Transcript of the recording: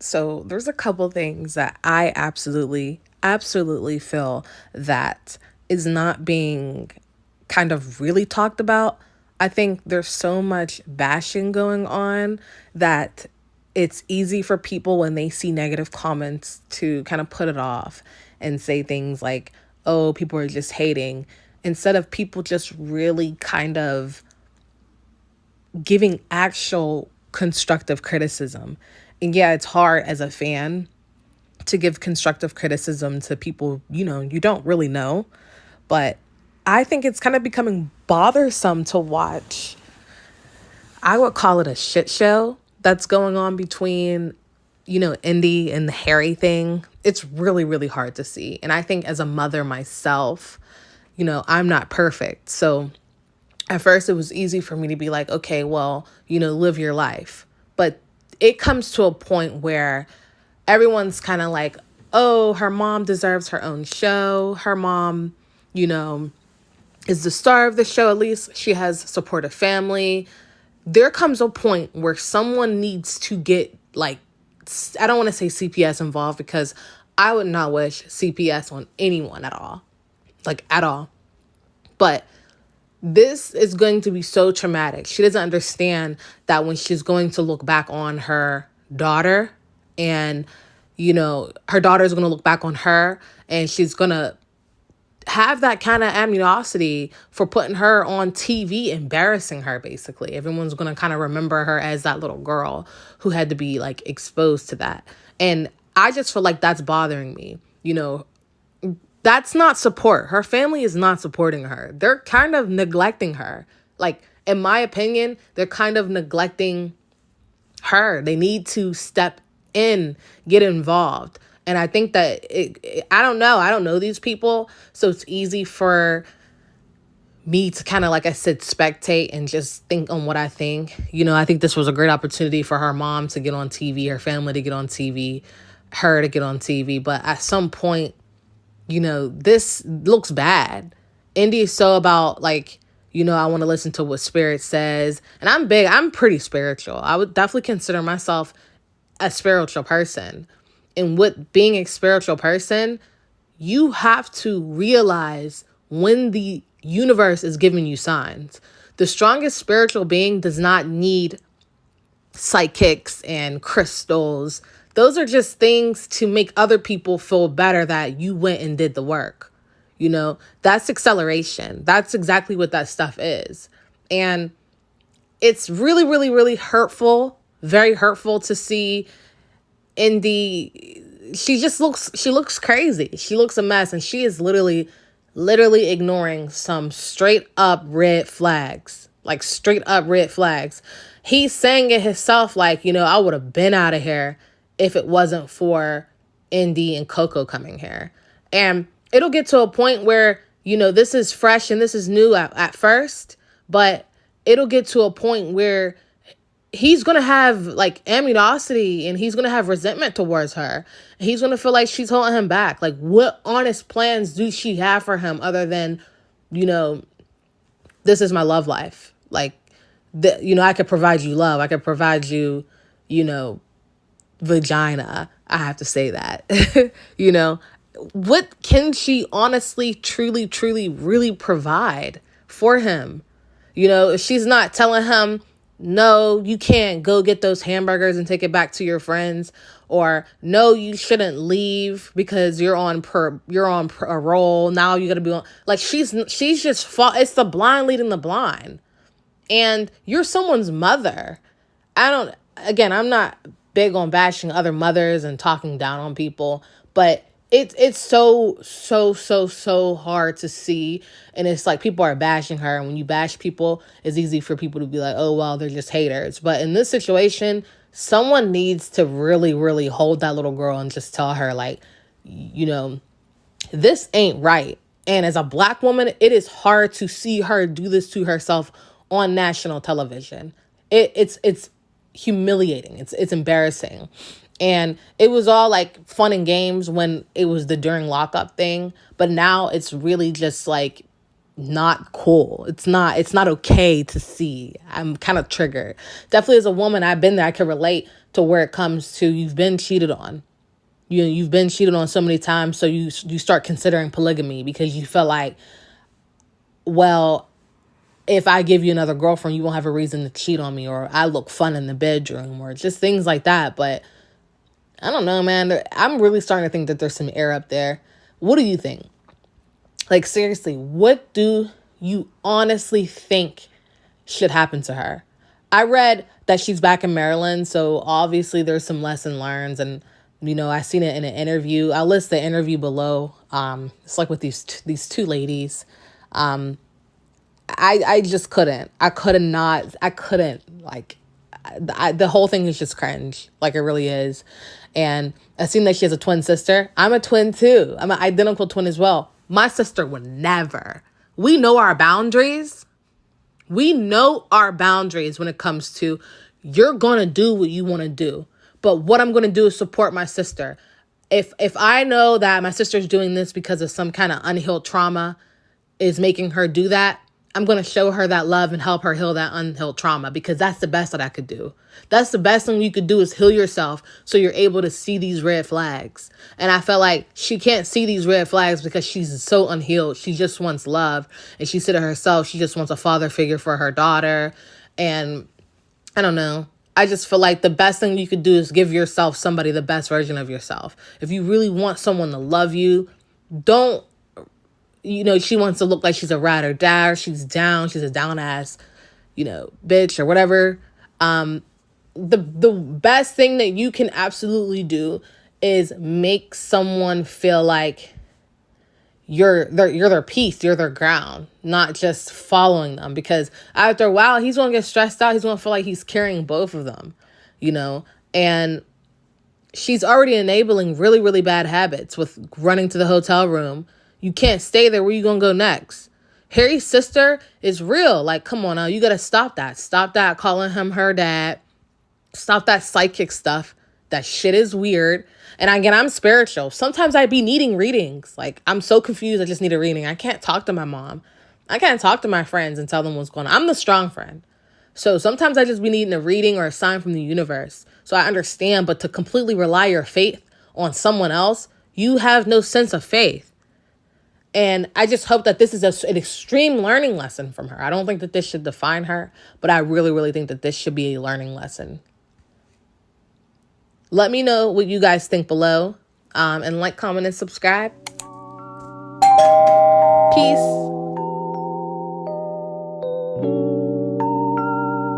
So there's a couple things that I absolutely feel that is not being kind of really talked about. I think there's so much bashing going on that it's easy for people when they see negative comments to kind of put it off and say things like, oh, people are just hating, instead of people just really kind of giving actual constructive criticism. And yeah, it's hard as a fan to give constructive criticism to people, you don't really know. But I think it's kind of becoming bothersome to watch. I would call it a shit show that's going on between, Indy and the Harry thing. It's really, really hard to see. And I think as a mother myself, I'm not perfect. So at first it was easy for me to be like, okay, well, live your life. But it comes to a point where everyone's kind of like, oh, her mom deserves her own show. Her mom, is the star of the show. At least she has supportive family. There comes a point where someone needs to get, like, I don't want to say CPS involved, because I would not wish CPS on anyone at all. Like, at all. But this is going to be so traumatic. She doesn't understand that when she's going to look back on her daughter, and, her daughter is going to look back on her, and she's going to have that kind of animosity for putting her on TV, embarrassing her, basically. Everyone's going to kind of remember her as that little girl who had to be, like, exposed to that. And I just feel like that's bothering me. That's not support. Her family is not supporting her. They're kind of neglecting her. Like, in my opinion, they're kind of neglecting her. They need to step in, get involved. And I think that I don't know. I don't know these people. So it's easy for me to kind of, like I said, spectate and just think on what I think. I think this was a great opportunity for her mom to get on TV, her family to get on TV, her to get on TV. But at some point, this looks bad. Indy is so about, like, I want to listen to what Spirit says. And I'm pretty spiritual. I would definitely consider myself a spiritual person. And with being a spiritual person, you have to realize when the universe is giving you signs. The strongest spiritual being does not need psychics and crystals. Those are just things to make other people feel better that you went and did the work. That's acceleration. That's exactly what that stuff is. And it's really, really, really hurtful, very hurtful to see Indy. She looks crazy. She looks a mess. And she is literally ignoring some straight up red flags, like straight up red flags. He's saying it himself, like, I would have been out of here if it wasn't for Indy and Coco coming here. And it'll get to a point where, this is fresh and this is new at first, but it'll get to a point where he's going to have, like, animosity and he's going to have resentment towards her. He's going to feel like she's holding him back. Like, what honest plans do she have for him other than, this is my love life. Like, I could provide you love. I could provide you, vagina. I have to say that. What can she honestly, truly, truly, really provide for him? If she's not telling him, no, you can't go get those hamburgers and take it back to your friends, or no, you shouldn't leave because you're on parole. Now you got to be on, like, she's just it's the blind leading the blind. And you're someone's mother. I'm not big on bashing other mothers and talking down on people, but it's so hard to see. And it's like people are bashing her. And when you bash people, it's easy for people to be like, oh, well, they're just haters. But in this situation, someone needs to really, really hold that little girl and just tell her, like, this ain't right. And as a Black woman, it is hard to see her do this to herself on national television. It's humiliating. It's embarrassing. And it was all, like, fun and games when it was the during lockup thing. But now it's really just, like, not cool. It's not okay to see. I'm kind of triggered. Definitely as a woman, I've been there. I can relate to where it comes to you've been cheated on. You've been cheated on so many times, so you start considering polygamy because you feel like, well, if I give you another girlfriend, you won't have a reason to cheat on me, or I look fun in the bedroom, or just things like that. But I don't know, man. I'm really starting to think that there's some air up there. What do you think? Like, seriously, what do you honestly think should happen to her? I read that she's back in Maryland, so obviously there's some lesson learned, and I seen it in an interview. I'll list the interview below. It's like with these two ladies. I just couldn't. I couldn't, like, the whole thing is just cringe. Like, it really is. And I seen that she has a twin sister. I'm a twin too. I'm an identical twin as well. My sister would never. We know our boundaries. We know our boundaries when it comes to you're going to do what you want to do. But what I'm going to do is support my sister. If I know that my sister's doing this because of some kind of unhealed trauma is making her do that, I'm going to show her that love and help her heal that unhealed trauma, because that's the best that I could do. That's the best thing you could do, is heal yourself so you're able to see these red flags. And I felt like she can't see these red flags because she's so unhealed. She just wants love. And she said to herself, she just wants a father figure for her daughter. And I don't know. I just feel like the best thing you could do is give yourself somebody, the best version of yourself. If you really want someone to love you, don't, she wants to look like she's a ride or die, or she's down, she's a down ass, bitch or whatever. The best thing that you can absolutely do is make someone feel like you're their peace, you're their ground, not just following them. Because after a while, he's going to get stressed out. He's going to feel like he's carrying both of them, and she's already enabling really, really bad habits with running to the hotel room. You can't stay there. Where you going to go next? Harry's sister is real. Like, come on now. You got to stop that. Stop that calling him her dad. Stop that psychic stuff. That shit is weird. And again, I'm spiritual. Sometimes I be needing readings. Like, I'm so confused. I just need a reading. I can't talk to my mom. I can't talk to my friends and tell them what's going on. I'm the strong friend. So sometimes I just be needing a reading or a sign from the universe. So I understand. But to completely rely your faith on someone else, you have no sense of faith. And I just hope that this is an extreme learning lesson from her. I don't think that this should define her, but I really, really think that this should be a learning lesson. Let me know what you guys think below, and like, comment, and subscribe. Peace.